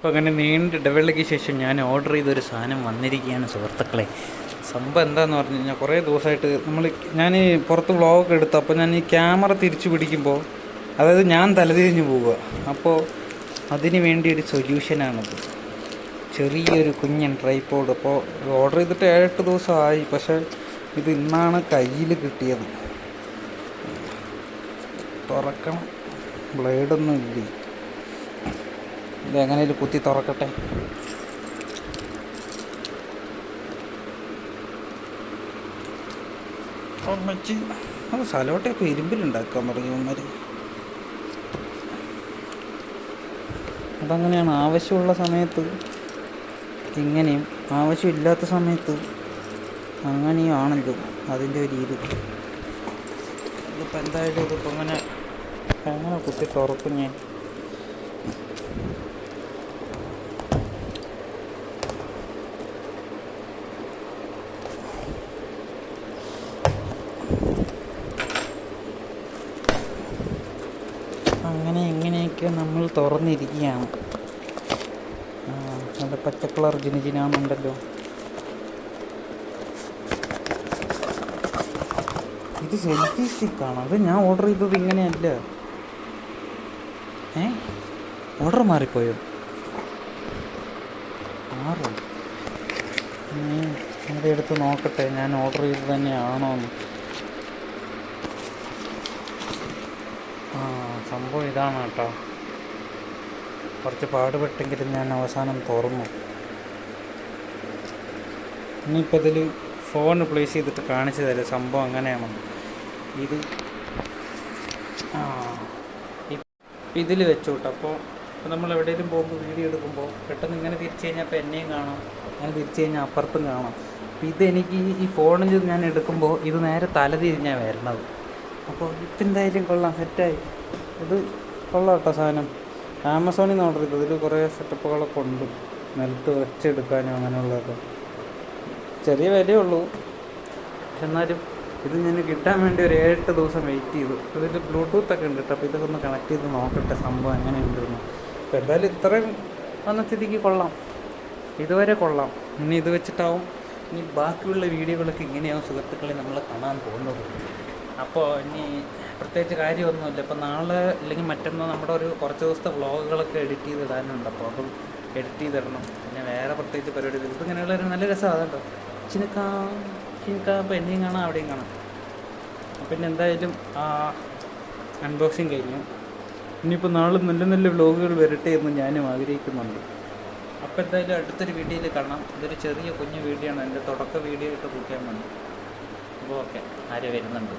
അപ്പോൾ അങ്ങനെ നീണ്ട ഇടവേളയ്ക്ക് ശേഷം ഞാൻ ഓർഡർ ചെയ്തൊരു സാധനം വന്നിരിക്കുകയാണ് സുഹൃത്തുക്കളെ. സംഭവം എന്താണെന്ന് പറഞ്ഞു കഴിഞ്ഞാൽ, കുറേ ദിവസമായിട്ട് ഞാൻ പുറത്ത് വ്ളോഗൊക്കെ എടുത്തു. അപ്പോൾ ഞാൻ ഈ ക്യാമറ തിരിച്ചു പിടിക്കുമ്പോൾ, അതായത് ഞാൻ തലതിരിഞ്ഞ് പോവുക. അപ്പോൾ അതിന് വേണ്ടി ഒരു സൊല്യൂഷനാണത്. ചെറിയൊരു കുഞ്ഞൻ ട്രൈപോഡ്. അപ്പോൾ ഓർഡർ ചെയ്തിട്ട് 7-8 ദിവസമായി. പക്ഷേ ഇത് ഇന്നാണ് കയ്യിൽ കിട്ടിയത്. തുറക്കണം, ബ്ലേഡൊന്നും ഇല്ല. ഇതെങ്ങനെയും കുത്തി തുറക്കട്ടെ. വെച്ച് അത് സലോട്ടയൊക്കെ ഇരുമ്പിലുണ്ടാക്കാൻ തുടങ്ങിയവന്മാർ. അതങ്ങനെയാണ്. ആവശ്യമുള്ള സമയത്ത് ഇങ്ങനെയും ആവശ്യമില്ലാത്ത സമയത്ത് അങ്ങനെയും ആണല്ലോ അതിൻ്റെ ഒരു ഇത്. ഇതിപ്പോൾ എന്തായാലും ഇതിപ്പോൾ അങ്ങനെ കുത്തി തുറക്കും ഞാൻ. അങ്ങനെ എങ്ങനെയൊക്കെ നമ്മൾ തുറന്നിരിക്കുകയാണ്. നല്ല പച്ച കളർ ജിനിജിനാന്നുണ്ടല്ലോ. ഇത് സെൽഫി സ്റ്റിക്കാണ്. അത് ഞാൻ ഓർഡർ ചെയ്തത് ഇങ്ങനെയല്ല. ഓർഡർ മാറിപ്പോയോ? മാറും. അതെടുത്ത് നോക്കട്ടെ ഞാൻ ഓർഡർ ചെയ്തത് തന്നെയാണോ എന്ന്. സംഭവം ഇതാണ് കേട്ടോ. കുറച്ച് പാടുപെട്ടെങ്കിലും ഞാൻ അവസാനം തുറന്നു. ഇനിയിപ്പോൾ ഇതിൽ ഫോൺ പ്ലേസ് ചെയ്തിട്ട് കാണിച്ചു തരാം സംഭവം അങ്ങനെയാണ്. ഇത് ഇതിൽ വെച്ചോട്ടെ. അപ്പോൾ നമ്മൾ എവിടെയെങ്കിലും പോകുമ്പോൾ വീഡിയോ എടുക്കുമ്പോൾ പെട്ടെന്ന് ഇങ്ങനെ തിരിച്ചു കഴിഞ്ഞാൽ അപ്പോൾ എന്നെയും കാണാം, അങ്ങനെ തിരിച്ചു കഴിഞ്ഞാൽ അപ്പുറത്തും കാണാം. അപ്പോൾ ഇതെനിക്ക് ഈ ഫോണിൽ ഞാൻ എടുക്കുമ്പോൾ ഇത് നേരെ തല തിരിഞ്ഞാണ് വരണത്. അപ്പോൾ ഇതെന്തായാലും കൊള്ളാം, സെറ്റായി. ഇത് കൊള്ളാം കേട്ടോ സാധനം. ആമസോണിൽ നിന്ന് ഓർഡർ ചെയ്തത്. ഇതിൽ കുറേ സെറ്റപ്പുകളൊക്കെ ഉണ്ട്, നിലത്ത് വെച്ചെടുക്കാനും അങ്ങനെയുള്ളതൊക്കെ. ചെറിയ വിലയുള്ളൂ, പക്ഷെ എന്നാലും ഇത് ഞാൻ കിട്ടാൻ വേണ്ടി ഒരു 7-8 ദിവസം വെയിറ്റ് ചെയ്തു. ഇതിൽ ബ്ലൂടൂത്തൊക്കെ ഉണ്ട് കേട്ടോ. അപ്പോൾ ഇതൊക്കെ ഒന്ന് കണക്ട് ചെയ്ത് നോക്കട്ടെ സംഭവം എങ്ങനെയുണ്ടെന്ന്. അപ്പോൾ എന്തായാലും ഇത്രയും വന്ന സ്ഥിതിക്ക് കൊള്ളാം, ഇതുവരെ കൊള്ളാം. ഇനി ഇത് വെച്ചിട്ടാവും ഇനി ബാക്കിയുള്ള വീഡിയോകളൊക്കെ ഇങ്ങനെയാവും സുഹൃത്തുക്കളെ നമ്മൾ കാണാൻ പോകുന്നത്. അപ്പോൾ ഇനി പ്രത്യേകിച്ച് കാര്യമൊന്നുമില്ല. ഇപ്പോൾ നാളെ അല്ലെങ്കിൽ മറ്റന്നോ നമ്മുടെ ഒരു കുറച്ച് ദിവസത്തെ വ്ളോഗുകളൊക്കെ എഡിറ്റ് ചെയ്തിടാനുണ്ട്. അപ്പോൾ അതും എഡിറ്റ് ചെയ്തിടണം. പിന്നെ വേറെ പ്രത്യേകിച്ച് പരിപാടി ഇത് ഇങ്ങനെയുള്ള ഒരു നല്ല രസമാണ് കേട്ടോ. അപ്പോൾ എന്നെയും കാണാം, അവിടെയും കാണാം. പിന്നെ എന്തായാലും അൺബോക്സിങ് കഴിഞ്ഞു. ഇനിയിപ്പോൾ നാളെ നല്ല നല്ല വ്ളോഗുകൾ വരട്ടെ എന്ന് ഞാനും ആഗ്രഹിക്കുന്നുണ്ട്. അപ്പോൾ എന്തായാലും അടുത്തൊരു വീഡിയോയിൽ കാണാം. ഇതൊരു ചെറിയ കുഞ്ഞു വീഡിയോ ആണ്, എൻ്റെ തുടക്ക വീഡിയോ ഇട്ട് കൂട്ടിയാൽ മതി. അപ്പോൾ ഓക്കെ, ആര് വരുന്നുണ്ട്.